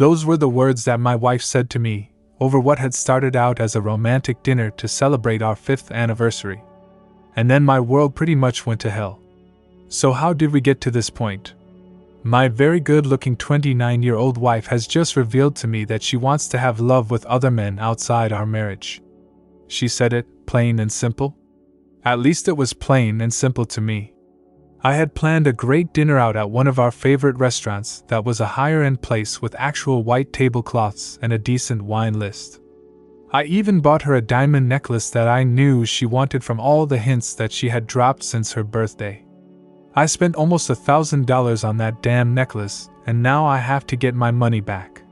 Those were the words that my wife said to me, over what had started out as a romantic dinner to celebrate our 5th anniversary. And then my world pretty much went to hell. So how did we get to this point? My very good-looking 29-year-old wife has just revealed to me that she wants to have love with other men outside our marriage. She said it, plain and simple. At least it was plain and simple to me. I had planned a great dinner out at one of our favorite restaurants that was a higher-end place with actual white tablecloths and a decent wine list. I even bought her a diamond necklace that I knew she wanted from all the hints that she had dropped since her birthday. I spent almost $1,000 on that damn necklace, and now I have to get my money back.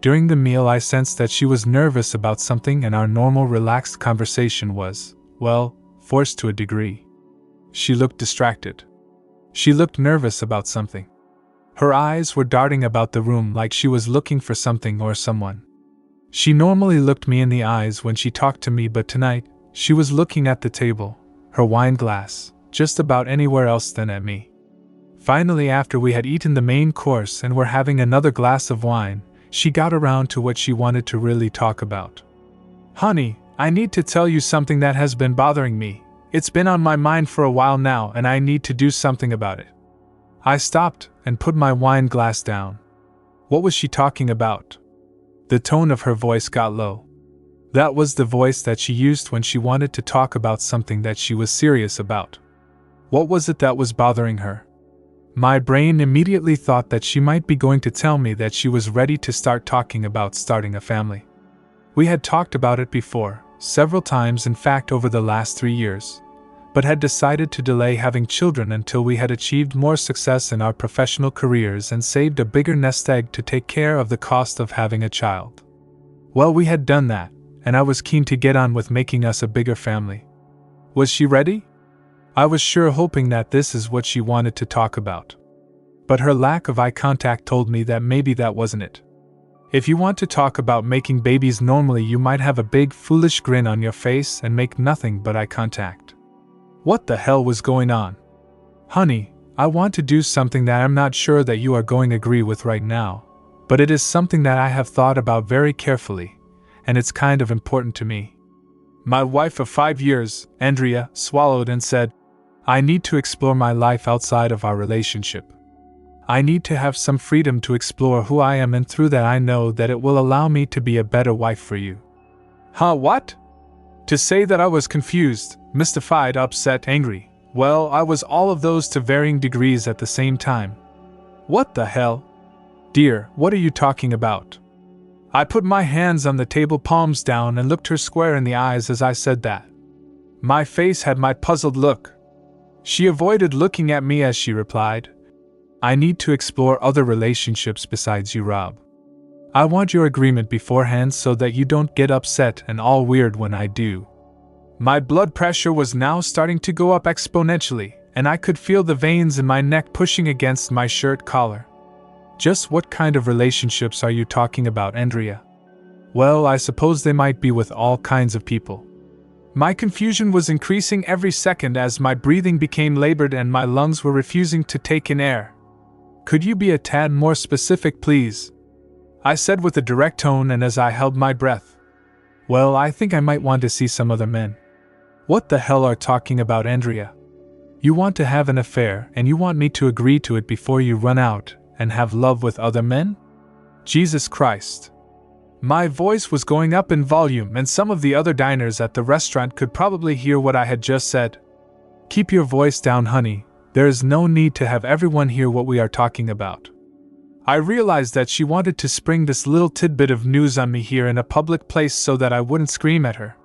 During the meal I sensed that she was nervous about something, and our normal relaxed conversation was, well, forced to a degree. She looked distracted. She looked nervous about something. Her eyes were darting about the room like she was looking for something or someone. She normally looked me in the eyes when she talked to me, but tonight, she was looking at the table, her wine glass, just about anywhere else than at me. Finally, after we had eaten the main course and were having another glass of wine, she got around to what she wanted to really talk about. "Honey, I need to tell you something that has been bothering me. It's been on my mind for a while now, and I need to do something about it." I stopped and put my wine glass down. What was she talking about? The tone of her voice got low. That was the voice that she used when she wanted to talk about something that she was serious about. What was it that was bothering her? My brain immediately thought that she might be going to tell me that she was ready to start talking about starting a family. We had talked about it before, several times in fact over the last 3 years, but had decided to delay having children until we had achieved more success in our professional careers and saved a bigger nest egg to take care of the cost of having a child. Well, we had done that, and I was keen to get on with making us a bigger family. Was she ready? I was sure hoping that this is what she wanted to talk about. But her lack of eye contact told me that maybe that wasn't it. If you want to talk about making babies normally, you might have a big foolish grin on your face and make nothing but eye contact. What the hell was going on? "Honey, I want to do something that I'm not sure that you are going to agree with right now, but it is something that I have thought about very carefully, and it's kind of important to me." My wife of 5 years, Andrea, swallowed and said, "I need to explore my life outside of our relationship. I need to have some freedom to explore who I am, and through that I know that it will allow me to be a better wife for you." Huh, what? To say that I was confused, mystified, upset, angry, well, I was all of those to varying degrees at the same time. What the hell? "Dear, what are you talking about?" I put my hands on the table, palms down, and looked her square in the eyes as I said that. My face had my puzzled look. She avoided looking at me as she replied, "I need to explore other relationships besides you, Rob. I want your agreement beforehand so that you don't get upset and all weird when I do." My blood pressure was now starting to go up exponentially, and I could feel the veins in my neck pushing against my shirt collar. "Just what kind of relationships are you talking about, Andrea?" "Well, I suppose they might be with all kinds of people." My confusion was increasing every second as my breathing became labored and my lungs were refusing to take in air. "Could you be a tad more specific, please?" I said with a direct tone, and as I held my breath. "Well, I think I might want to see some other men." "What the hell are talking about, Andrea? You want to have an affair and you want me to agree to it before you run out and have love with other men? Jesus Christ." My voice was going up in volume, and some of the other diners at the restaurant could probably hear what I had just said. "Keep your voice down, honey. There is no need to have everyone hear what we are talking about." I realized that she wanted to spring this little tidbit of news on me here in a public place so that I wouldn't scream at her.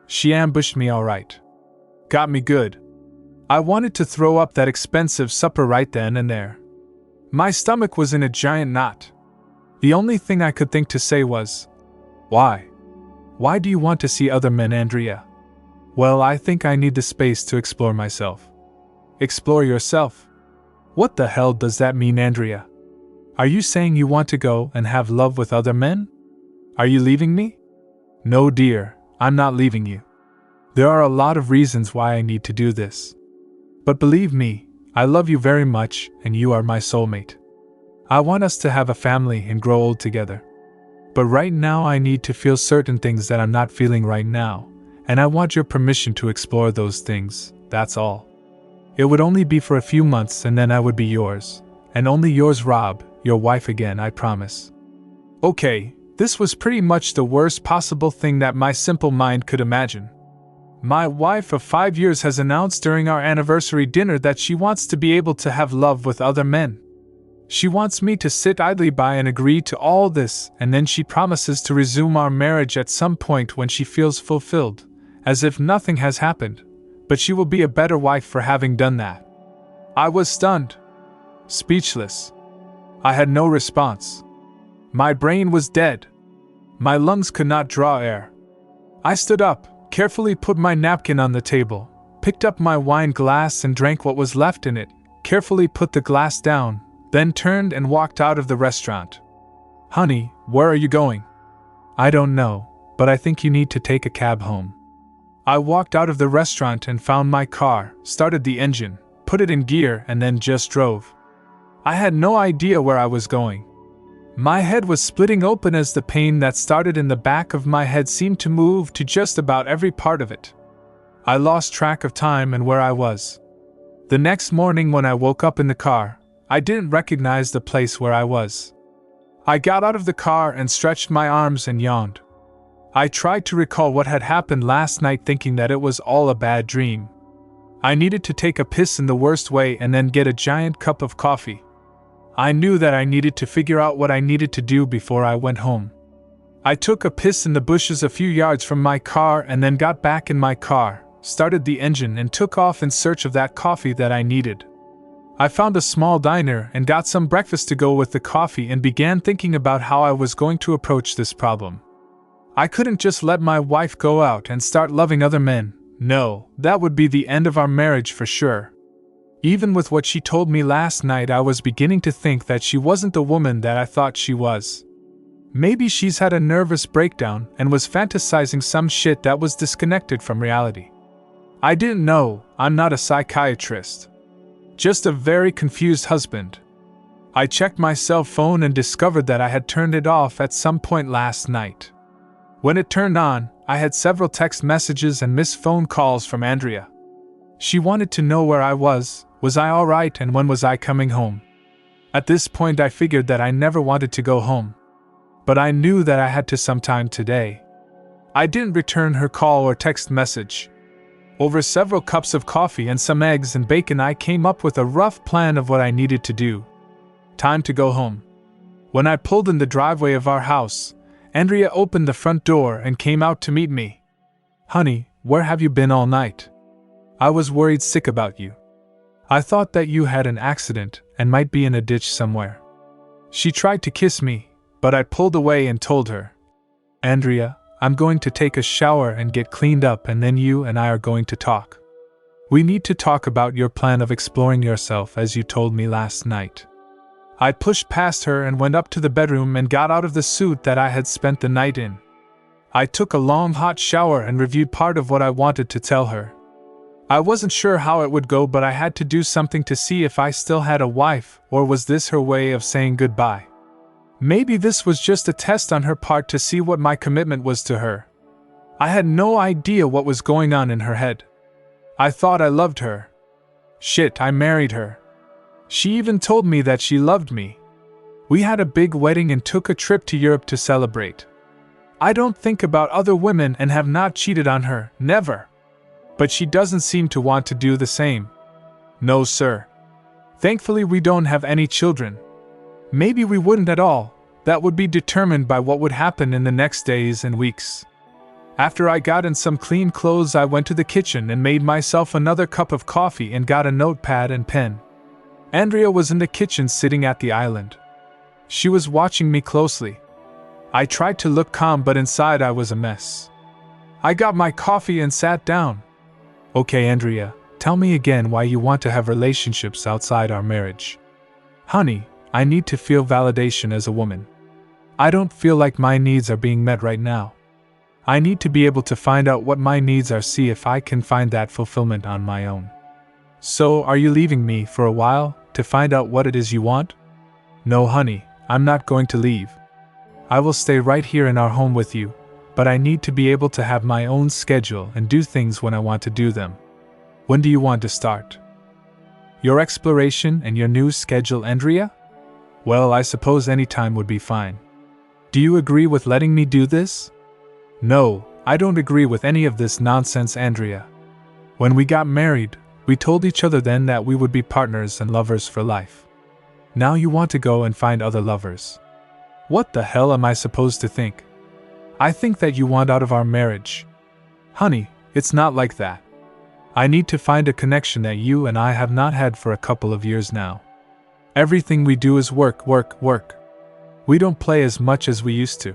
She ambushed me all right. Got me good. I wanted to throw up that expensive supper right then and there. My stomach was in a giant knot. The only thing I could think to say was, "Why? Why do you want to see other men, Andrea?" "Well, I think I need the space to explore myself." "Explore yourself? What the hell does that mean, Andrea? Are you saying you want to go and have love with other men? Are you leaving me?" "No, dear, I'm not leaving you. There are a lot of reasons why I need to do this. But believe me, I love you very much, and you are my soulmate. I want us to have a family and grow old together. But right now I need to feel certain things that I'm not feeling right now, and I want your permission to explore those things, that's all. It would only be for a few months and then I would be yours. And only yours, Rob, your wife again, I promise. Okay, this was pretty much the worst possible thing that my simple mind could imagine. My wife of 5 years has announced during our anniversary dinner that she wants to be able to have love with other men. She wants me to sit idly by and agree to all this, and then she promises to resume our marriage at some point when she feels fulfilled, as if nothing has happened, but she will be a better wife for having done that. I was stunned. Speechless. I had no response. My brain was dead. My lungs could not draw air. I stood up, carefully put my napkin on the table, picked up my wine glass and drank what was left in it, carefully put the glass down, then turned and walked out of the restaurant. Honey, where are you going? I don't know, but I think you need to take a cab home. I walked out of the restaurant and found my car, started the engine, put it in gear and then just drove. I had no idea where I was going. My head was splitting open as the pain that started in the back of my head seemed to move to just about every part of it. I lost track of time and where I was. The next morning when I woke up in the car, I didn't recognize the place where I was. I got out of the car and stretched my arms and yawned. I tried to recall what had happened last night, thinking that it was all a bad dream. I needed to take a piss in the worst way and then get a giant cup of coffee. I knew that I needed to figure out what I needed to do before I went home. I took a piss in the bushes a few yards from my car and then got back in my car, started the engine and took off in search of that coffee that I needed. I found a small diner and got some breakfast to go with the coffee and began thinking about how I was going to approach this problem. I couldn't just let my wife go out and start loving other men. No, that would be the end of our marriage for sure. Even with what she told me last night, I was beginning to think that she wasn't the woman that I thought she was. Maybe she's had a nervous breakdown and was fantasizing some shit that was disconnected from reality. I didn't know, I'm not a psychiatrist. Just a very confused husband. I checked my cell phone and discovered that I had turned it off at some point last night. When it turned on, I had several text messages and missed phone calls from Andrea. She wanted to know where I was I alright, and when was I coming home. At this point I figured that I never wanted to go home. But I knew that I had to sometime today. I didn't return her call or text message. Over several cups of coffee and some eggs and bacon, I came up with a rough plan of what I needed to do. Time to go home. When I pulled in the driveway of our house, Andrea opened the front door and came out to meet me. Honey, where have you been all night? I was worried sick about you. I thought that you had an accident and might be in a ditch somewhere. She tried to kiss me, but I pulled away and told her, Andrea, I'm going to take a shower and get cleaned up, and then you and I are going to talk. We need to talk about your plan of exploring yourself as you told me last night. I pushed past her and went up to the bedroom and got out of the suit that I had spent the night in. I took a long hot shower and reviewed part of what I wanted to tell her. I wasn't sure how it would go, but I had to do something to see if I still had a wife, or was this her way of saying goodbye? Maybe this was just a test on her part to see what my commitment was to her. I had no idea what was going on in her head. I thought I loved her. Shit, I married her. She even told me that she loved me. We had a big wedding and took a trip to Europe to celebrate. I don't think about other women and have not cheated on her, never. But she doesn't seem to want to do the same. No, sir. Thankfully, we don't have any children. Maybe we wouldn't at all. That would be determined by what would happen in the next days and weeks. After I got in some clean clothes, I went to the kitchen and made myself another cup of coffee and got a notepad and pen. Andrea was in the kitchen sitting at the island. She was watching me closely. I tried to look calm, but inside I was a mess. I got my coffee and sat down. Okay, Andrea, tell me again why you want to have relationships outside our marriage. Honey, I need to feel validation as a woman. I don't feel like my needs are being met right now. I need to be able to find out what my needs are, see if I can find that fulfillment on my own. So, are you leaving me for a while to find out what it is you want? No, honey, I'm not going to leave. I will stay right here in our home with you, but I need to be able to have my own schedule and do things when I want to do them. When do you want to start? Your exploration and your new schedule, Andrea? Well, I suppose any time would be fine. Do you agree with letting me do this? No, I don't agree with any of this nonsense, Andrea. When we got married, we told each other then that we would be partners and lovers for life. Now you want to go and find other lovers. What the hell am I supposed to think? I think that you want out of our marriage. Honey, it's not like that. I need to find a connection that you and I have not had for a couple of years now. Everything we do is work, work, work. We don't play as much as we used to.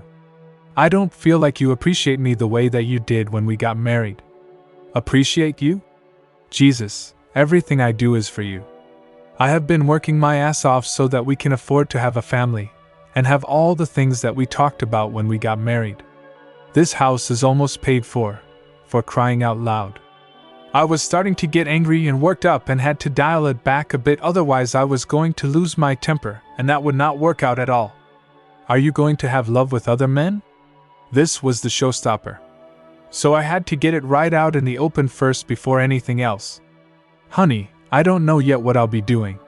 I don't feel like you appreciate me the way that you did when we got married. Appreciate you? Jesus, everything I do is for you. I have been working my ass off so that we can afford to have a family, and have all the things that we talked about when we got married. This house is almost paid for crying out loud. I was starting to get angry and worked up and had to dial it back a bit, otherwise I was going to lose my temper, and that would not work out at all. Are you going to have love with other men? This was the showstopper. So I had to get it right out in the open first before anything else. Honey, I don't know yet what I'll be doing.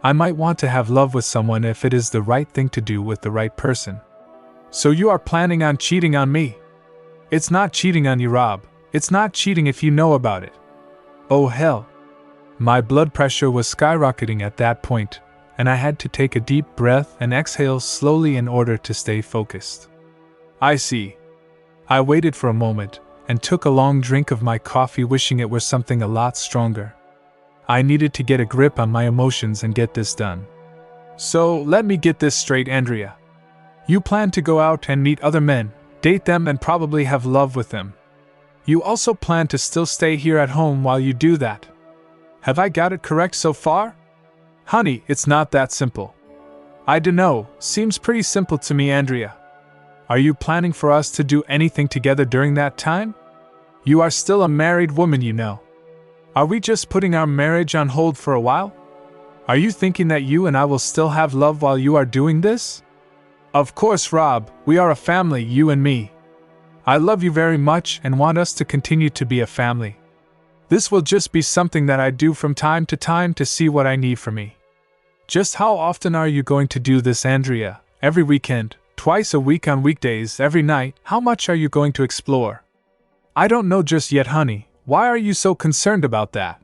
I might want to have love with someone if it is the right thing to do with the right person. So you are planning on cheating on me? It's not cheating on you, Rob. It's not cheating if you know about it. Oh hell. My blood pressure was skyrocketing at that point, and I had to take a deep breath and exhale slowly in order to stay focused. I see. I waited for a moment, and took a long drink of my coffee, wishing it were something a lot stronger. I needed to get a grip on my emotions and get this done. So, let me get this straight, Andrea. You plan to go out and meet other men, date them, and probably have love with them. You also plan to still stay here at home while you do that. Have I got it correct so far? Honey, it's not that simple. I dunno, seems pretty simple to me, Andrea. Are you planning for us to do anything together during that time? You are still a married woman, you know. Are we just putting our marriage on hold for a while? Are you thinking that you and I will still have love while you are doing this? Of course, Rob, we are a family, you and me. I love you very much and want us to continue to be a family. This will just be something that I do from time to time to see what I need from me. Just how often are you going to do this, Andrea? Every weekend, twice a week on weekdays, every night? How much are you going to explore? I don't know just yet, honey. Why are you so concerned about that?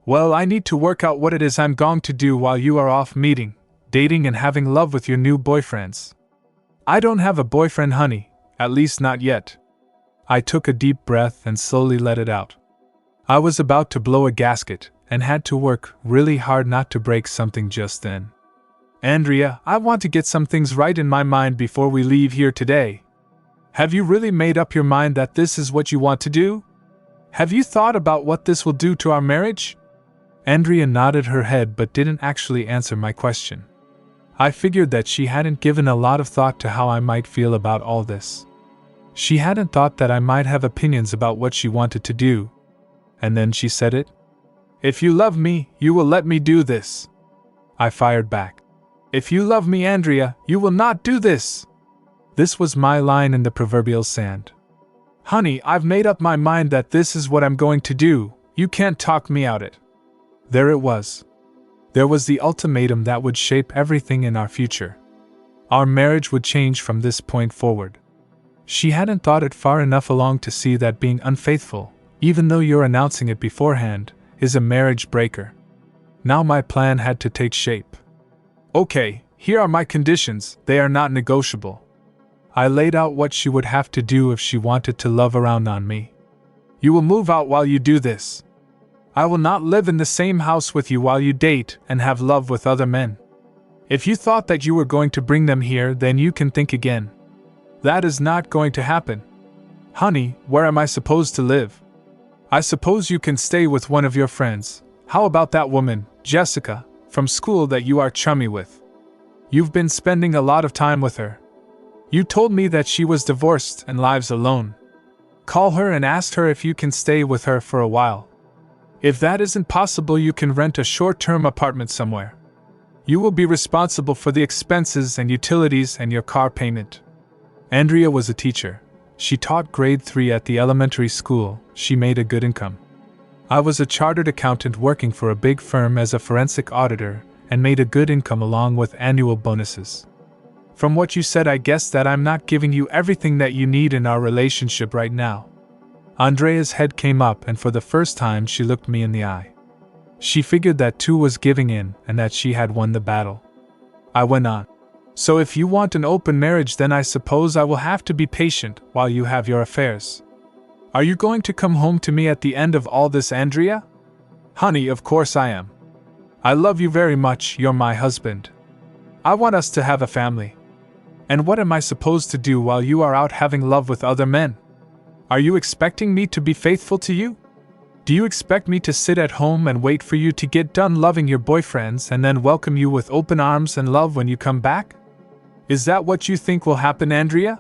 Well, I need to work out what it is I'm going to do while you are off meeting, dating, and having love with your new boyfriends. I don't have a boyfriend, honey. At least not yet. I took a deep breath and slowly let it out. I was about to blow a gasket, and had to work really hard not to break something just then. Andrea, I want to get some things right in my mind before we leave here today. Have you really made up your mind that this is what you want to do? Have you thought about what this will do to our marriage? Andrea nodded her head but didn't actually answer my question. I figured that she hadn't given a lot of thought to how I might feel about all this. She hadn't thought that I might have opinions about what she wanted to do. And then she said it. If you love me, you will let me do this. I fired back. If you love me, Andrea, you will not do this. This was my line in the proverbial sand. Honey, I've made up my mind that this is what I'm going to do. You can't talk me out it. There it was. There was the ultimatum that would shape everything in our future. Our marriage would change from this point forward. She hadn't thought it far enough along to see that being unfaithful, even though you're announcing it beforehand, is a marriage breaker. Now my plan had to take shape. Okay, here are my conditions, they are not negotiable. I laid out what she would have to do if she wanted to love around on me. You will move out while you do this. I will not live in the same house with you while you date and have love with other men. If you thought that you were going to bring them here, then you can think again. That is not going to happen. Honey, where am I supposed to live? I suppose you can stay with one of your friends. How about that woman, Jessica, from school that you are chummy with? You've been spending a lot of time with her. You told me that she was divorced and lives alone. Call her and ask her if you can stay with her for a while. If that isn't possible, you can rent a short-term apartment somewhere. You will be responsible for the expenses and utilities and your car payment. Andrea was a teacher. She taught grade 3 at the elementary school. She made a good income. I was a chartered accountant working for a big firm as a forensic auditor and made a good income along with annual bonuses. From what you said, I guess that I'm not giving you everything that you need in our relationship right now. Andrea's head came up, and for the first time she looked me in the eye. She figured that too was giving in and that she had won the battle. I went on. So if you want an open marriage, then I suppose I will have to be patient while you have your affairs. Are you going to come home to me at the end of all this, Andrea? Honey, of course I am. I love you very much, you're my husband. I want us to have a family. And what am I supposed to do while you are out having love with other men? Are you expecting me to be faithful to you? Do you expect me to sit at home and wait for you to get done loving your boyfriends and then welcome you with open arms and love when you come back? Is that what you think will happen, Andrea?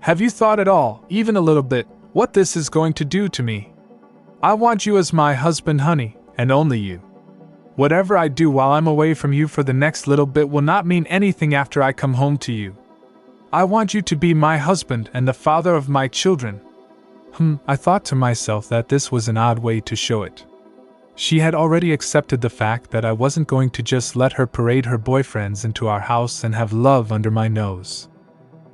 Have you thought at all, even a little bit, what this is going to do to me? I want you as my husband, honey, and only you. Whatever I do while I'm away from you for the next little bit will not mean anything after I come home to you. I want you to be my husband and the father of my children. I thought to myself that this was an odd way to show it. She had already accepted the fact that I wasn't going to just let her parade her boyfriends into our house and have love under my nose.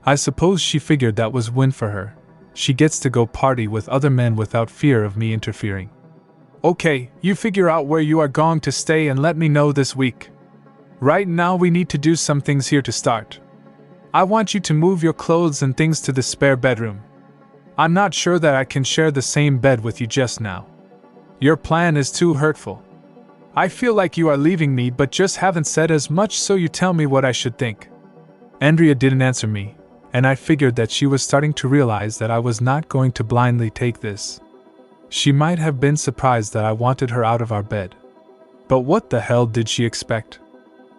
I suppose she figured that was win for her. She gets to go party with other men without fear of me interfering. Okay, you figure out where you are going to stay and let me know this week. Right now we need to do some things here to start. I want you to move your clothes and things to the spare bedroom. I'm not sure that I can share the same bed with you just now. Your plan is too hurtful. I feel like you are leaving me but just haven't said as much, so you tell me what I should think. Andrea didn't answer me, and I figured that she was starting to realize that I was not going to blindly take this. She might have been surprised that I wanted her out of our bed. But what the hell did she expect?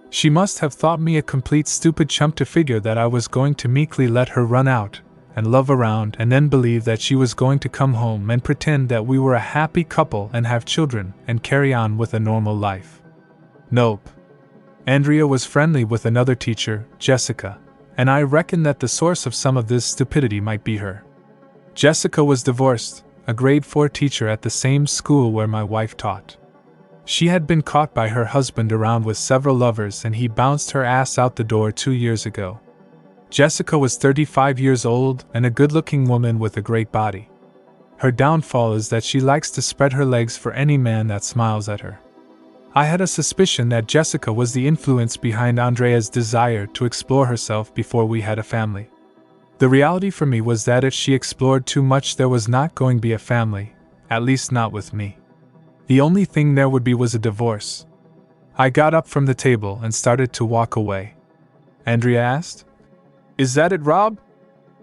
She must have thought me a complete stupid chump to figure that I was going to meekly let her run out and love around and then believe that she was going to come home and pretend that we were a happy couple and have children and carry on with a normal life. Nope. Andrea was friendly with another teacher, Jessica, and I reckon that the source of some of this stupidity might be her. Jessica was divorced, a grade 4 teacher at the same school where my wife taught. She had been caught by her husband around with several lovers and he bounced her ass out the door 2 years ago. Jessica was 35 years old and a good-looking woman with a great body. Her downfall is that she likes to spread her legs for any man that smiles at her. I had a suspicion that Jessica was the influence behind Andrea's desire to explore herself before we had a family. The reality for me was that if she explored too much, there was not going to be a family, at least not with me. The only thing there would be was a divorce. I got up from the table and started to walk away. Andrea asked, "Is that it, Rob?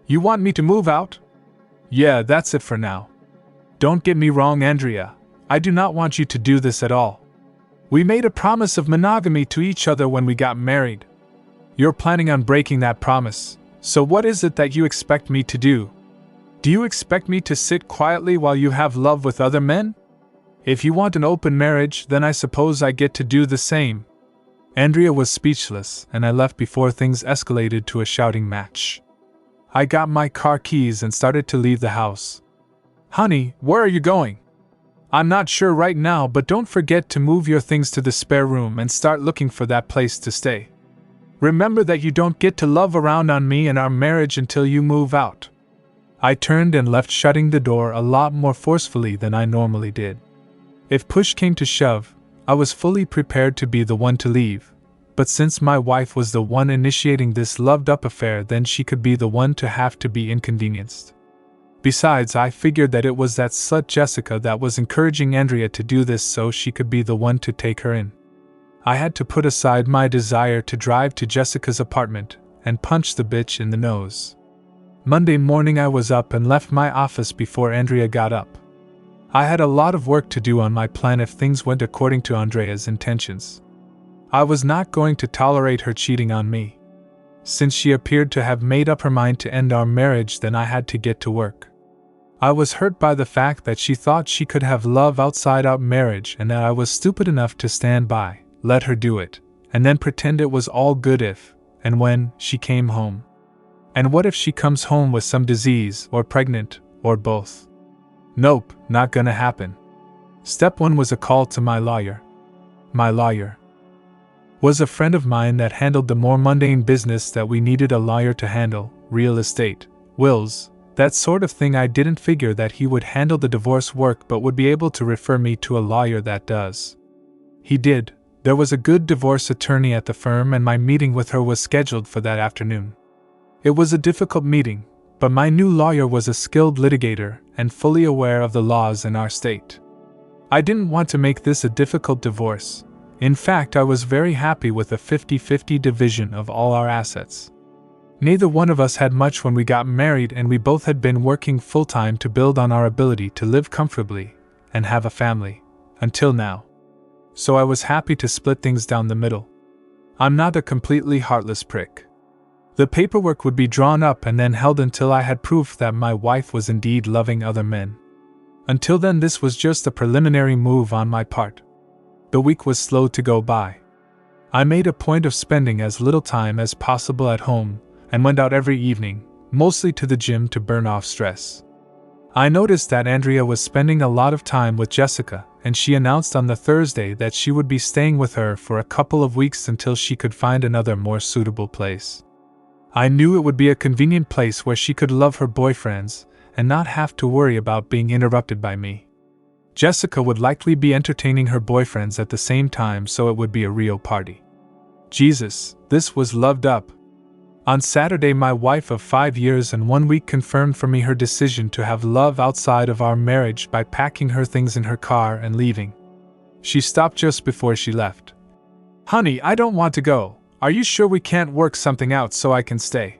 You want me to move out?" "Yeah, that's it for now. Don't get me wrong, Andrea. I do not want you to do this at all. We made a promise of monogamy to each other when we got married. You're planning on breaking that promise, so what is it that you expect me to do? Do you expect me to sit quietly while you have love with other men? If you want an open marriage, then I suppose I get to do the same." Andrea was speechless, and I left before things escalated to a shouting match. I got my car keys and started to leave the house. "Honey, where are you going?" "I'm not sure right now, but don't forget to move your things to the spare room and start looking for that place to stay. Remember that you don't get to love around on me and our marriage until you move out." I turned and left, shutting the door a lot more forcefully than I normally did. If push came to shove, I was fully prepared to be the one to leave, but since my wife was the one initiating this loved-up affair, then she could be the one to have to be inconvenienced. Besides, I figured that it was that slut Jessica that was encouraging Andrea to do this so she could be the one to take her in. I had to put aside my desire to drive to Jessica's apartment and punch the bitch in the nose. Monday morning I was up and left my office before Andrea got up. I had a lot of work to do on my plan if things went according to Andrea's intentions. I was not going to tolerate her cheating on me. Since she appeared to have made up her mind to end our marriage, then I had to get to work. I was hurt by the fact that she thought she could have love outside our marriage and that I was stupid enough to stand by, let her do it, and then pretend it was all good if, and when, she came home. And what if she comes home with some disease, or pregnant, or both? Nope, not gonna happen. Step 1 was a call to my lawyer. My lawyer was a friend of mine that handled the more mundane business that we needed a lawyer to handle, real estate, wills, that sort of thing. I didn't figure that he would handle the divorce work but would be able to refer me to a lawyer that does. He did. There was a good divorce attorney at the firm and my meeting with her was scheduled for that afternoon. It was a difficult meeting, but my new lawyer was a skilled litigator and fully aware of the laws in our state. I didn't want to make this a difficult divorce. In fact, I was very happy with a 50-50 division of all our assets. Neither one of us had much when we got married and we both had been working full-time to build on our ability to live comfortably and have a family, until now. So I was happy to split things down the middle. I'm not a completely heartless prick. The paperwork would be drawn up and then held until I had proof that my wife was indeed loving other men. Until then, this was just a preliminary move on my part. The week was slow to go by. I made a point of spending as little time as possible at home, and went out every evening, mostly to the gym to burn off stress. I noticed that Andrea was spending a lot of time with Jessica, and she announced on the Thursday that she would be staying with her for a couple of weeks until she could find another more suitable place. I knew it would be a convenient place where she could love her boyfriends, and not have to worry about being interrupted by me. Jessica would likely be entertaining her boyfriends at the same time, so it would be a real party. Jesus, this was loved up. On Saturday, my wife of 5 years and 1 week confirmed for me her decision to have love outside of our marriage by packing her things in her car and leaving. She stopped just before she left. "Honey, I don't want to go. Are you sure we can't work something out so I can stay?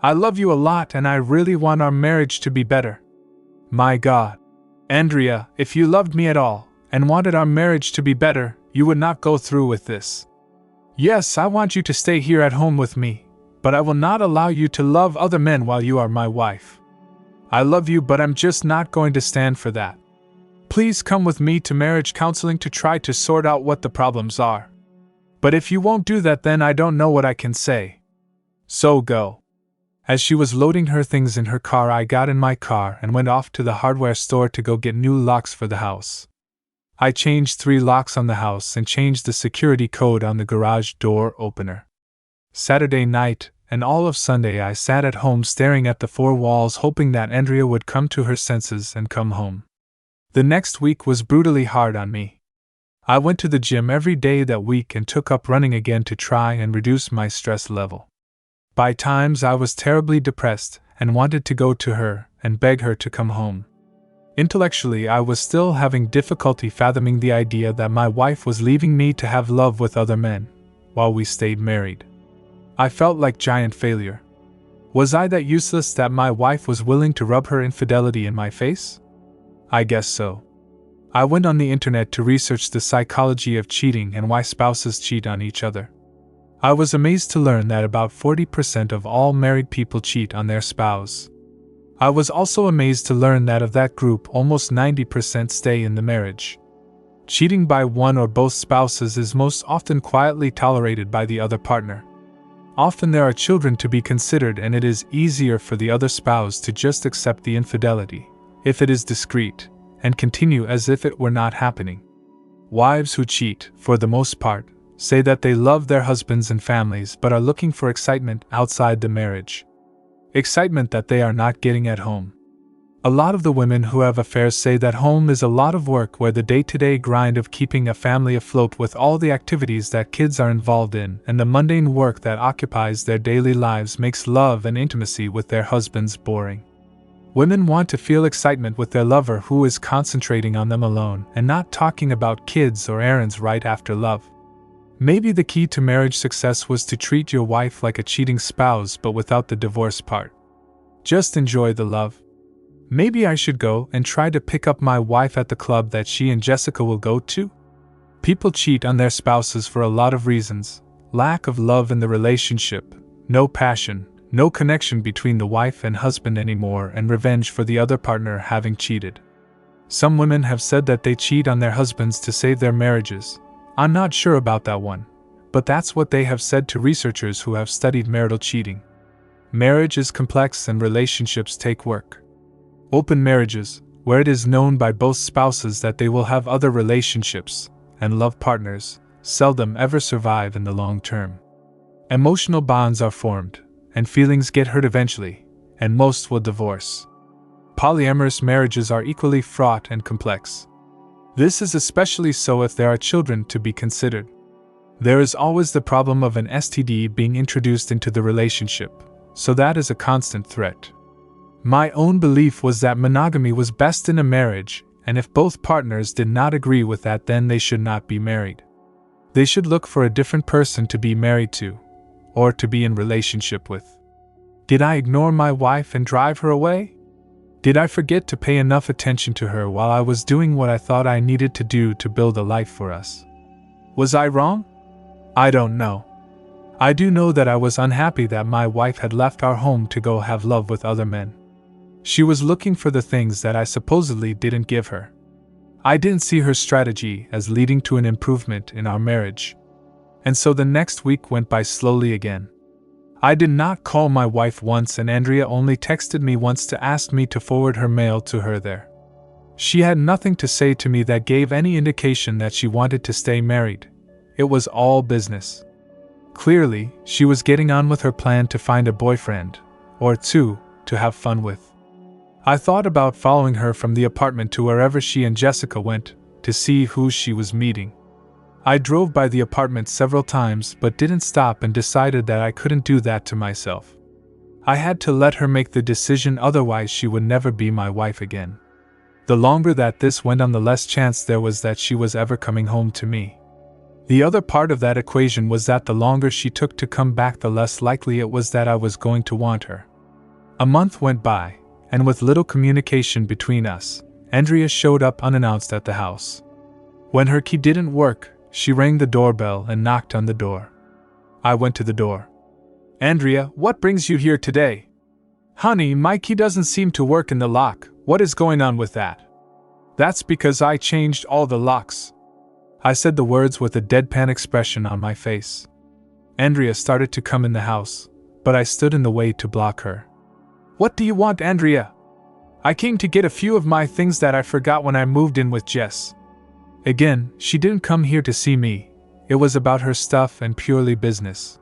I love you a lot and I really want our marriage to be better." My God. Andrea, if you loved me at all, and wanted our marriage to be better, you would not go through with this. Yes, I want you to stay here at home with me, but I will not allow you to love other men while you are my wife. I love you, but I'm just not going to stand for that. Please come with me to marriage counseling to try to sort out what the problems are. But if you won't do that, then I don't know what I can say. So go. As she was loading her things in her car, I got in my car and went off to the hardware store to go get new locks for the house. I changed 3 locks on the house and changed the security code on the garage door opener. Saturday night, and all of Sunday, I sat at home staring at the 4 walls, hoping that Andrea would come to her senses and come home. The next week was brutally hard on me. I went to the gym every day that week and took up running again to try and reduce my stress level. By times I was terribly depressed and wanted to go to her and beg her to come home. Intellectually, I was still having difficulty fathoming the idea that my wife was leaving me to have love with other men, while we stayed married. I felt like giant failure. Was I that useless that my wife was willing to rub her infidelity in my face? I guess so. I went on the internet to research the psychology of cheating and why spouses cheat on each other. I was amazed to learn that about 40% of all married people cheat on their spouse. I was also amazed to learn that of that group, almost 90% stay in the marriage. Cheating by one or both spouses is most often quietly tolerated by the other partner. Often there are children to be considered, and it is easier for the other spouse to just accept the infidelity, if it is discreet, and continue as if it were not happening. Wives who cheat, for the most part, say that they love their husbands and families but are looking for excitement outside the marriage. Excitement that they are not getting at home. A lot of the women who have affairs say that home is a lot of work, where the day-to-day grind of keeping a family afloat with all the activities that kids are involved in and the mundane work that occupies their daily lives makes love and intimacy with their husbands boring. Women want to feel excitement with their lover who is concentrating on them alone and not talking about kids or errands right after love. Maybe the key to marriage success was to treat your wife like a cheating spouse but without the divorce part. Just enjoy the love. Maybe I should go and try to pick up my wife at the club that she and Jessica will go to? People cheat on their spouses for a lot of reasons: lack of love in the relationship, no passion, no connection between the wife and husband anymore, and revenge for the other partner having cheated. Some women have said that they cheat on their husbands to save their marriages. I'm not sure about that one. but that's what they have said to researchers who have studied marital cheating. Marriage is complex and relationships take work. Open marriages, where it is known by both spouses that they will have other relationships and love partners, seldom ever survive in the long term. Emotional bonds are formed, and feelings get hurt eventually, and most will divorce. Polyamorous marriages are equally fraught and complex. This is especially so if there are children to be considered. There is always the problem of an STD being introduced into the relationship, so that is a constant threat. My own belief was that monogamy was best in a marriage, and if both partners did not agree with that, then they should not be married. They should look for a different person to be married to, or to be in relationship with. Did I ignore my wife and drive her away? Did I forget to pay enough attention to her while I was doing what I thought I needed to do to build a life for us? Was I wrong? I don't know. I do know that I was unhappy that my wife had left our home to go have love with other men. She was looking for the things that I supposedly didn't give her. I didn't see her strategy as leading to an improvement in our marriage. And so the next week went by slowly again. I did not call my wife once, and Andrea only texted me once to ask me to forward her mail to her there. She had nothing to say to me that gave any indication that she wanted to stay married. It was all business. Clearly, she was getting on with her plan to find a boyfriend, or two, to have fun with. I thought about following her from the apartment to wherever she and Jessica went, to see who she was meeting. I drove by the apartment several times but didn't stop and decided that I couldn't do that to myself. I had to let her make the decision, otherwise she would never be my wife again. The longer that this went on, the less chance there was that she was ever coming home to me. The other part of that equation was that the longer she took to come back, the less likely it was that I was going to want her. A month went by, and with little communication between us, Andrea showed up unannounced at the house. When her key didn't work, she rang the doorbell and knocked on the door. I went to the door. "Andrea, what brings you here today?" "Honey, my key doesn't seem to work in the lock. What is going on with that?" "That's because I changed all the locks." I said the words with a deadpan expression on my face. Andrea started to come in the house, but I stood in the way to block her. "What do you want, Andrea?" "I came to get a few of my things that I forgot when I moved in with Jess." Again, she didn't come here to see me. It was about her stuff and purely business.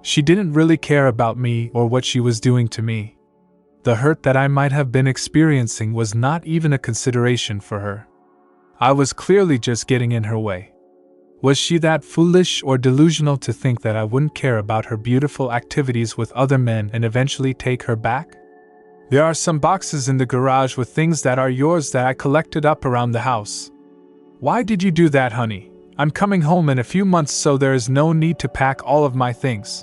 She didn't really care about me or what she was doing to me. The hurt that I might have been experiencing was not even a consideration for her. I was clearly just getting in her way. Was she that foolish or delusional to think that I wouldn't care about her beautiful activities with other men and eventually take her back? "There are some boxes in the garage with things that are yours that I collected up around the house." "Why did you do that, honey? I'm coming home in a few months, so there is no need to pack all of my things."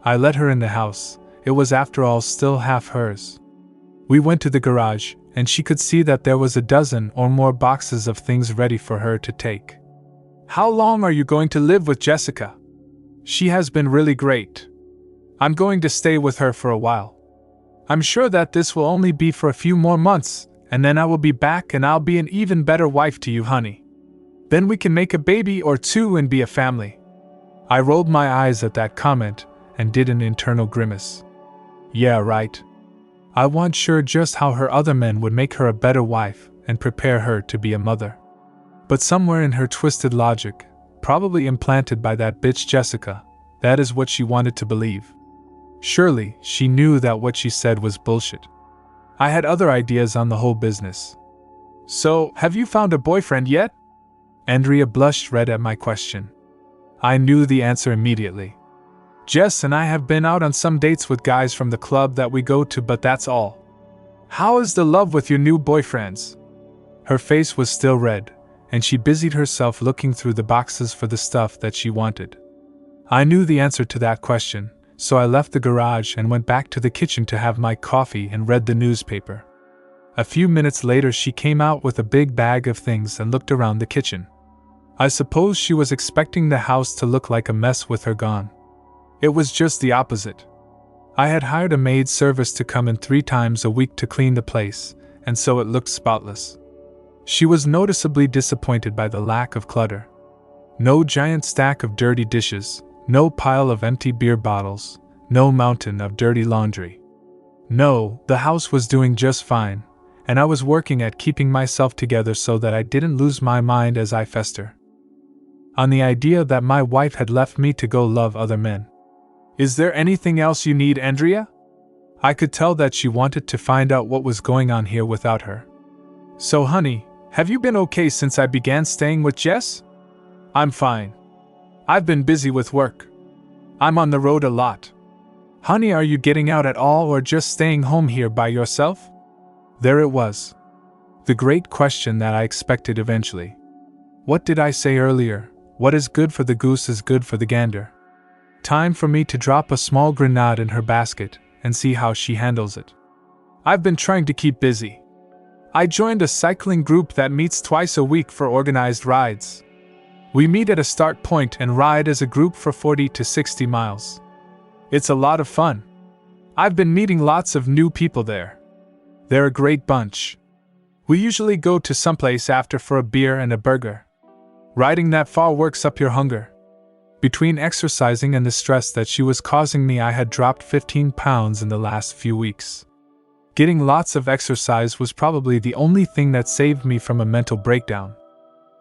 I let her in the house. It was after all still half hers. We went to the garage, and she could see that there was a dozen or more boxes of things ready for her to take. "How long are you going to live with Jessica?" "She has been really great. I'm going to stay with her for a while. I'm sure that this will only be for a few more months, and then I will be back and I'll be an even better wife to you, honey. Then we can make a baby or two and be a family." I rolled my eyes at that comment and did an internal grimace. Yeah, right. I wasn't sure just how her other men would make her a better wife and prepare her to be a mother. But somewhere in her twisted logic, probably implanted by that bitch Jessica, that is what she wanted to believe. Surely, she knew that what she said was bullshit. I had other ideas on the whole business. "So, have you found a boyfriend yet?" Andrea blushed red at my question. I knew the answer immediately. "Jess and I have been out on some dates with guys from the club that we go to, but that's all." "How is the love with your new boyfriends?" Her face was still red, and she busied herself looking through the boxes for the stuff that she wanted. I knew the answer to that question, so I left the garage and went back to the kitchen to have my coffee and read the newspaper. A few minutes later she came out with a big bag of things and looked around the kitchen. I suppose she was expecting the house to look like a mess with her gone. It was just the opposite. I had hired a maid service to come in 3 times a week to clean the place, and so it looked spotless. She was noticeably disappointed by the lack of clutter. No giant stack of dirty dishes, no pile of empty beer bottles, no mountain of dirty laundry. No, the house was doing just fine, and I was working at keeping myself together so that I didn't lose my mind as I fester on the idea that my wife had left me to go love other men. Is there anything else you need, Andrea? I could tell that she wanted to find out what was going on here without her. So honey, have you been okay since I began staying with Jess? I'm fine. I've been busy with work. I'm on the road a lot. Honey, are you getting out at all or just staying home here by yourself? There it was. The great question that I expected eventually. What did I say earlier? What is good for the goose is good for the gander. Time for me to drop a small grenade in her basket and see how she handles it. I've been trying to keep busy. I joined a cycling group that meets twice a week for organized rides. We meet at a start point and ride as a group for 40 to 60 miles. It's a lot of fun. I've been meeting lots of new people there. They're a great bunch. We usually go to someplace after for a beer and a burger. Riding that far works up your hunger. Between exercising and the stress that she was causing me, I had dropped 15 pounds in the last few weeks. Getting lots of exercise was probably the only thing that saved me from a mental breakdown.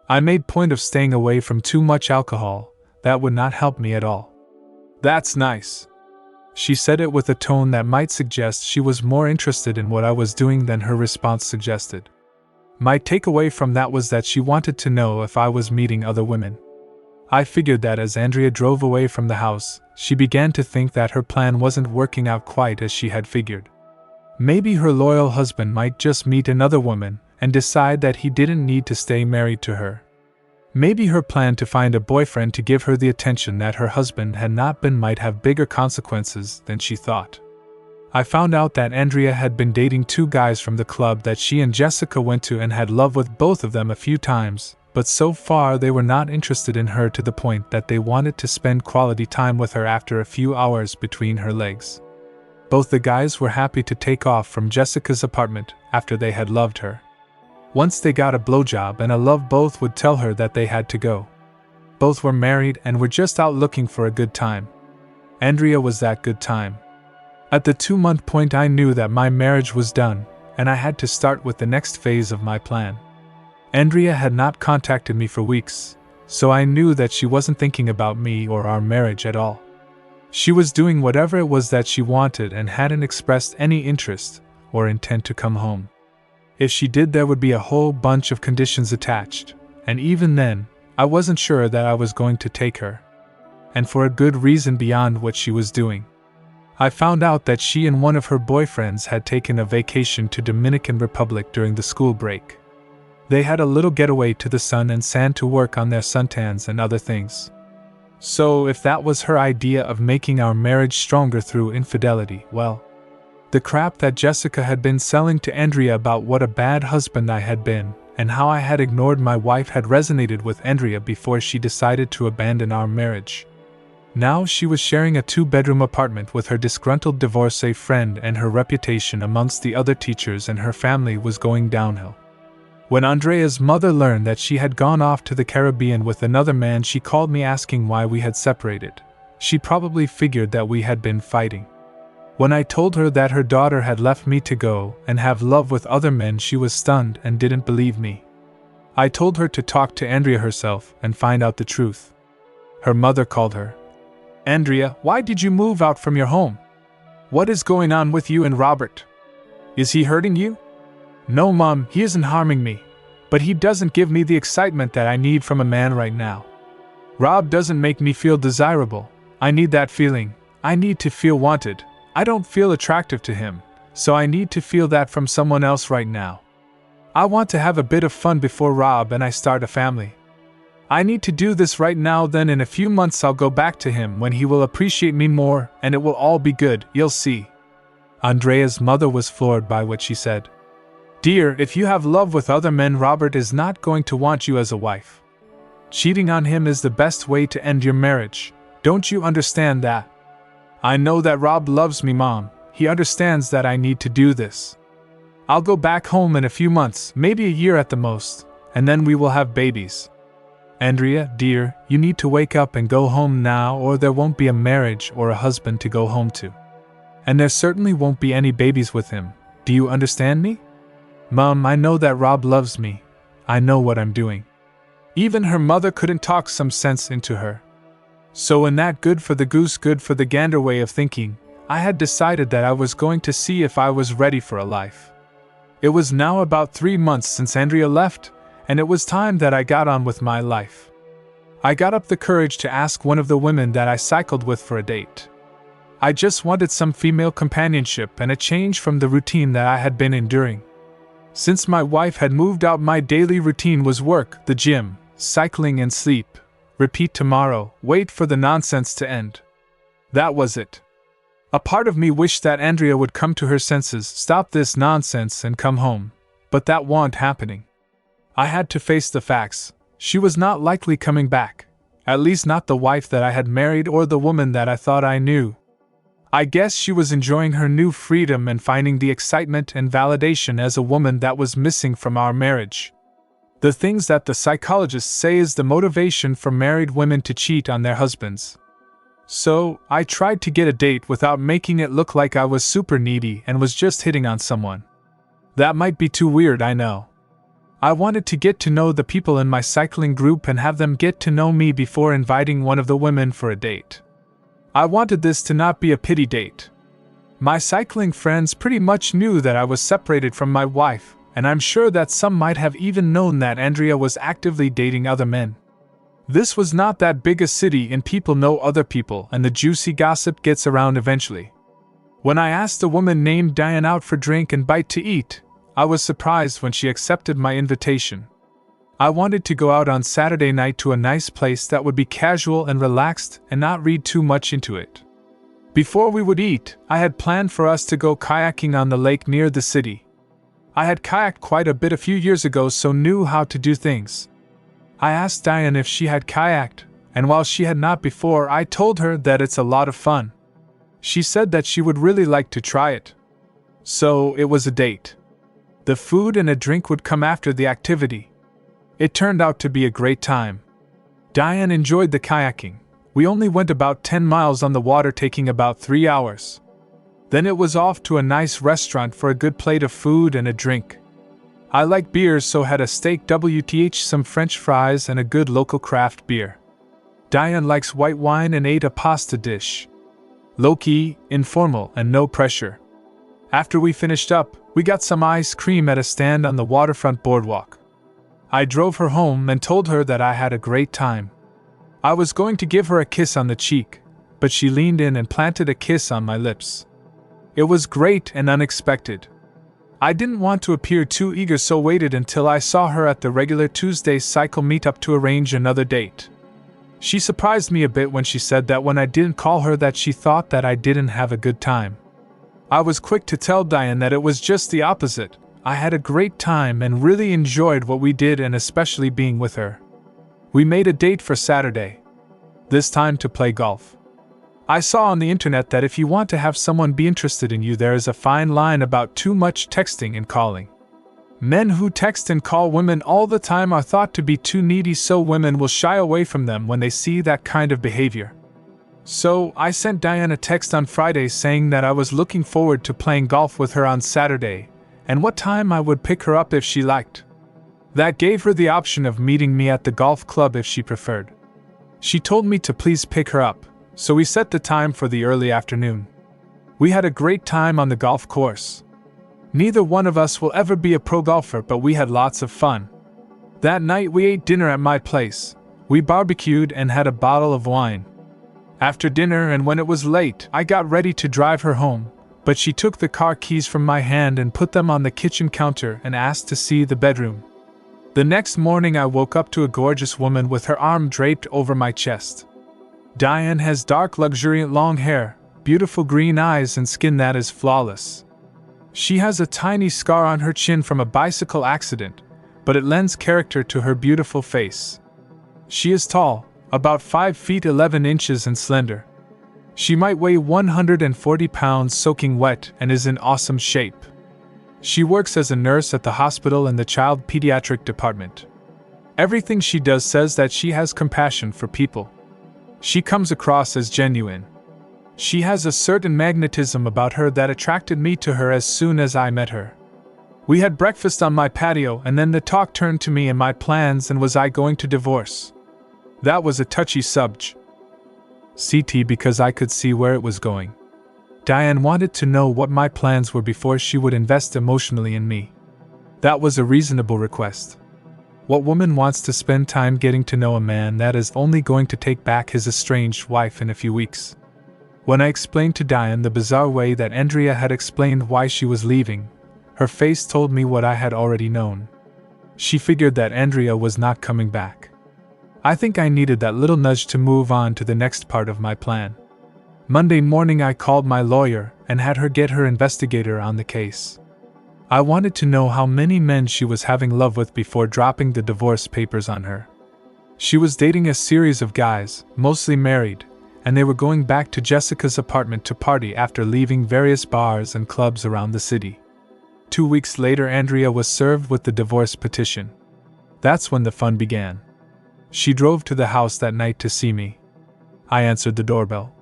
I made point of staying away from too much alcohol. That would not help me at all. That's nice. She said it with a tone that might suggest she was more interested in what I was doing than her response suggested. My takeaway from that was that she wanted to know if I was meeting other women. I figured that as Andrea drove away from the house, she began to think that her plan wasn't working out quite as she had figured. Maybe her loyal husband might just meet another woman and decide that he didn't need to stay married to her. Maybe her plan to find a boyfriend to give her the attention that her husband had not been might have bigger consequences than she thought. I found out that Andrea had been dating 2 guys from the club that she and Jessica went to and had love with both of them a few times, but so far they were not interested in her to the point that they wanted to spend quality time with her after a few hours between her legs. Both the guys were happy to take off from Jessica's apartment after they had loved her. Once they got a blowjob and a love, both would tell her that they had to go. Both were married and were just out looking for a good time. Andrea was that good time. At the 2-month point I knew that my marriage was done, and I had to start with the next phase of my plan. Andrea had not contacted me for weeks, so I knew that she wasn't thinking about me or our marriage at all. She was doing whatever it was that she wanted and hadn't expressed any interest or intent to come home. If she did, there would be a whole bunch of conditions attached, and even then, I wasn't sure that I was going to take her. And for a good reason beyond what she was doing. I found out that she and one of her boyfriends had taken a vacation to Dominican Republic during the school break. They had a little getaway to the sun and sand to work on their suntans and other things. So if that was her idea of making our marriage stronger through infidelity, well, the crap that Jessica had been selling to Andrea about what a bad husband I had been, and how I had ignored my wife had resonated with Andrea before she decided to abandon our marriage. Now she was sharing a 2-bedroom apartment with her disgruntled divorcee friend, and her reputation amongst the other teachers and her family was going downhill. When Andrea's mother learned that she had gone off to the Caribbean with another man, she called me asking why we had separated. She probably figured that we had been fighting. When I told her that her daughter had left me to go and have love with other men, she was stunned and didn't believe me. I told her to talk to Andrea herself and find out the truth. Her mother called her. Andrea, why did you move out from your home? What is going on with you and Robert? Is he hurting you? No, Mom, he isn't harming me, but he doesn't give me the excitement that I need from a man right now. Rob doesn't make me feel desirable. I need that feeling. I need to feel wanted. I don't feel attractive to him, so I need to feel that from someone else right now. I want to have a bit of fun before Rob and I start a family. I need to do this right now, then in a few months I'll go back to him when he will appreciate me more and it will all be good, you'll see. Andrea's mother was floored by what she said. Dear, if you have love with other men, Robert is not going to want you as a wife. Cheating on him is the best way to end your marriage. Don't you understand that? I know that Rob loves me, Mom. He understands that I need to do this. I'll go back home in a few months, maybe a year at the most, and then we will have babies. Andrea, dear, you need to wake up and go home now, or there won't be a marriage or a husband to go home to. And there certainly won't be any babies with him. Do you understand me? Mom, I know that Rob loves me. I know what I'm doing. Even her mother couldn't talk some sense into her. So in that good for the goose, good for the gander way of thinking, I had decided that I was going to see if I was ready for a life. It was now about 3 months since Andrea left, and it was time that I got on with my life. I got up the courage to ask one of the women that I cycled with for a date. I just wanted some female companionship and a change from the routine that I had been enduring. Since my wife had moved out, my daily routine was work, the gym, cycling and sleep. Repeat tomorrow, wait for the nonsense to end. That was it. A part of me wished that Andrea would come to her senses, stop this nonsense and come home, but that wasn't happening. I had to face the facts. She was not likely coming back, at least not the wife that I had married or the woman that I thought I knew. I guess she was enjoying her new freedom and finding the excitement and validation as a woman that was missing from our marriage. The things that the psychologists say is the motivation for married women to cheat on their husbands. So, I tried to get a date without making it look like I was super needy and was just hitting on someone. That might be too weird, I know. I wanted to get to know the people in my cycling group and have them get to know me before inviting one of the women for a date. I wanted this to not be a pity date. My cycling friends pretty much knew that I was separated from my wife, and I'm sure that some might have even known that Andrea was actively dating other men. This was not that big a city and people know other people, and the juicy gossip gets around eventually. When I asked a woman named Diane out for drink and bite to eat, I was surprised when she accepted my invitation. I wanted to go out on Saturday night to a nice place that would be casual and relaxed and not read too much into it. Before we would eat, I had planned for us to go kayaking on the lake near the city. I had kayaked quite a bit a few years ago, so knew how to do things. I asked Diane if she had kayaked, and while she had not before, I told her that it's a lot of fun. She said that she would really like to try it. So it was a date. The food and a drink would come after the activity. It turned out to be a great time. Diane enjoyed the kayaking. We only went about 10 miles on the water, taking about 3 hours. Then it was off to a nice restaurant for a good plate of food and a drink. I like beers, so had a steak WTH, some French fries, and a good local craft beer. Diane likes white wine and ate a pasta dish. Low-key, informal, and no pressure. After we finished up, we got some ice cream at a stand on the waterfront boardwalk. I drove her home and told her that I had a great time. I was going to give her a kiss on the cheek, but she leaned in and planted a kiss on my lips. It was great and unexpected. I didn't want to appear too eager, so waited until I saw her at the regular Tuesday cycle meetup to arrange another date. She surprised me a bit when she said that when I didn't call her that she thought that I didn't have a good time. I was quick to tell Diane that it was just the opposite. I had a great time and really enjoyed what we did, and especially being with her. We made a date for Saturday. This time to play golf. I saw on the internet that if you want to have someone be interested in you, there is a fine line about too much texting and calling. Men who text and call women all the time are thought to be too needy, so women will shy away from them when they see that kind of behavior. So, I sent Diane a text on Friday saying that I was looking forward to playing golf with her on Saturday, and what time I would pick her up if she liked. That gave her the option of meeting me at the golf club if she preferred. She told me to please pick her up, so we set the time for the early afternoon. We had a great time on the golf course. Neither one of us will ever be a pro golfer, but we had lots of fun. That night we ate dinner at my place. We barbecued and had a bottle of wine. After dinner, and when it was late, I got ready to drive her home, but she took the car keys from my hand and put them on the kitchen counter and asked to see the bedroom. The next morning I woke up to a gorgeous woman with her arm draped over my chest. Diane has dark, luxuriant long hair, beautiful green eyes, and skin that is flawless. She has a tiny scar on her chin from a bicycle accident, but it lends character to her beautiful face. She is tall, about 5 feet 11 inches, and slender. She might weigh 140 pounds soaking wet and is in awesome shape. She works as a nurse at the hospital in the child pediatric department. Everything she does says that she has compassion for people. She comes across as genuine. She has a certain magnetism about her that attracted me to her as soon as I met her. We had breakfast on my patio, and then the talk turned to me and my plans and was I going to divorce. That was a touchy subject. Because I could see where it was going. Diane wanted to know what my plans were before she would invest emotionally in me. That was a reasonable request. What woman wants to spend time getting to know a man that is only going to take back his estranged wife in a few weeks? When I explained to Diane the bizarre way that Andrea had explained why she was leaving, her face told me what I had already known. She figured that Andrea was not coming back. I think I needed that little nudge to move on to the next part of my plan. Monday morning I called my lawyer and had her get her investigator on the case. I wanted to know how many men she was having love with before dropping the divorce papers on her. She was dating a series of guys, mostly married, and they were going back to Jessica's apartment to party after leaving various bars and clubs around the city. 2 weeks later, Andrea was served with the divorce petition. That's when the fun began. She drove to the house that night to see me. I answered the doorbell.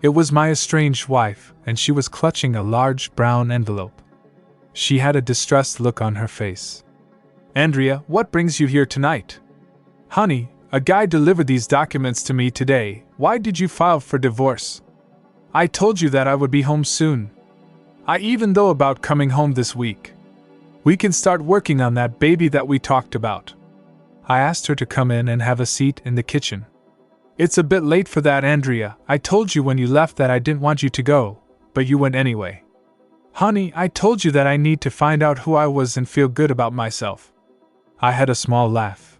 It was my estranged wife, and she was clutching a large brown envelope. She had a distressed look on her face. Andrea, what brings you here tonight? Honey, a guy delivered these documents to me today. Why did you file for divorce? I told you that I would be home soon. I even thought about coming home this week. We can start working on that baby that we talked about. I asked her to come in and have a seat in the kitchen. It's a bit late for that, Andrea. I told you when you left that I didn't want you to go, but you went anyway. Honey, I told you that I need to find out who I was and feel good about myself. I had a small laugh.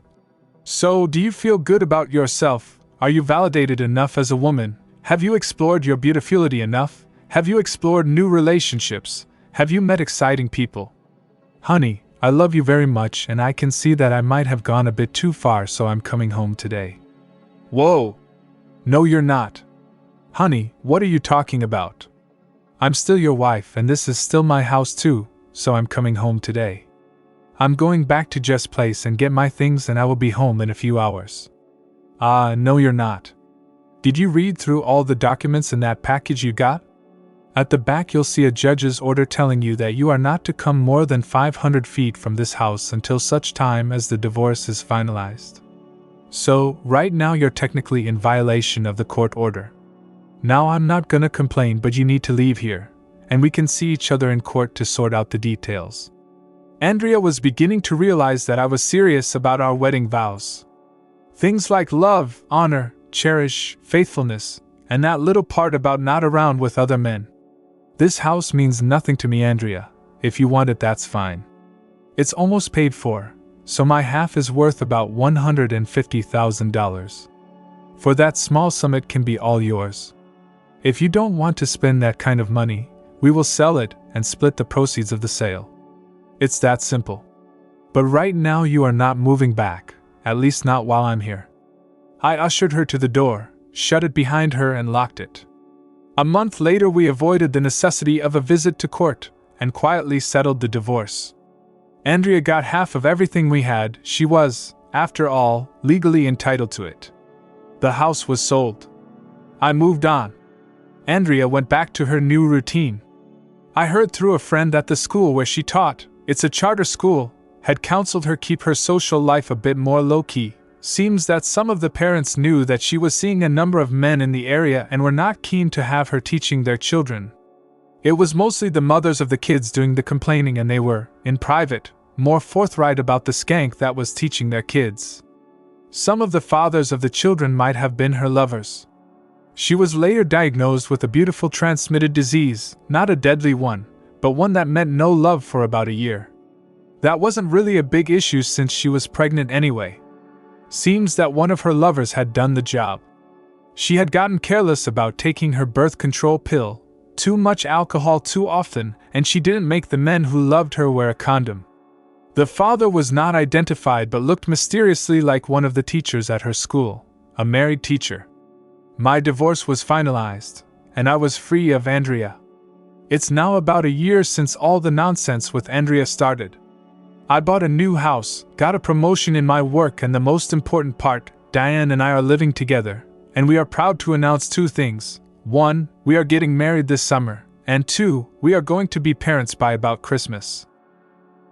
So, do you feel good about yourself? Are you validated enough as a woman? Have you explored your beautifulity enough? Have you explored new relationships? Have you met exciting people? Honey, I love you very much and I can see that I might have gone a bit too far, so I'm coming home today. Whoa! No, you're not. Honey, what are you talking about? I'm still your wife and this is still my house too, so I'm coming home today. I'm going back to Jess' place and get my things and I will be home in a few hours. No you're not. Did you read through all the documents in that package you got? At the back you'll see a judge's order telling you that you are not to come more than 500 feet from this house until such time as the divorce is finalized. So, right now you're technically in violation of the court order. Now I'm not gonna complain, but you need to leave here, and we can see each other in court to sort out the details. Andrea was beginning to realize that I was serious about our wedding vows. Things like love, honor, cherish, faithfulness, and that little part about not around with other men. This house means nothing to me, Andrea. If you want it, that's fine. It's almost paid for, so my half is worth about $150,000. For that small sum it can be all yours. If you don't want to spend that kind of money, we will sell it and split the proceeds of the sale. It's that simple. But right now you are not moving back, at least not while I'm here. I ushered her to the door, shut it behind her and locked it. A month later we avoided the necessity of a visit to court, and quietly settled the divorce. Andrea got half of everything we had. She was, after all, legally entitled to it. The house was sold. I moved on. Andrea went back to her new routine. I heard through a friend that the school where she taught, it's a charter school, had counseled her keep her social life a bit more low-key. Seems that some of the parents knew that she was seeing a number of men in the area and were not keen to have her teaching their children. It was mostly the mothers of the kids doing the complaining, and they were, in private, more forthright about the skank that was teaching their kids. Some of the fathers of the children might have been her lovers. She was later diagnosed with a beautiful transmitted disease, not a deadly one, but one that meant no love for about a year. That wasn't really a big issue since she was pregnant anyway. Seems that one of her lovers had done the job. She had gotten careless about taking her birth control pill, too much alcohol too often, and she didn't make the men who loved her wear a condom. The father was not identified but looked mysteriously like one of the teachers at her school, a married teacher. My divorce was finalized, and I was free of Andrea. It's now about a year since all the nonsense with Andrea started. I bought a new house, got a promotion in my work, and the most important part, Diane and I are living together, and we are proud to announce 2 things. 1, we are getting married this summer, and 2, we are going to be parents by about Christmas.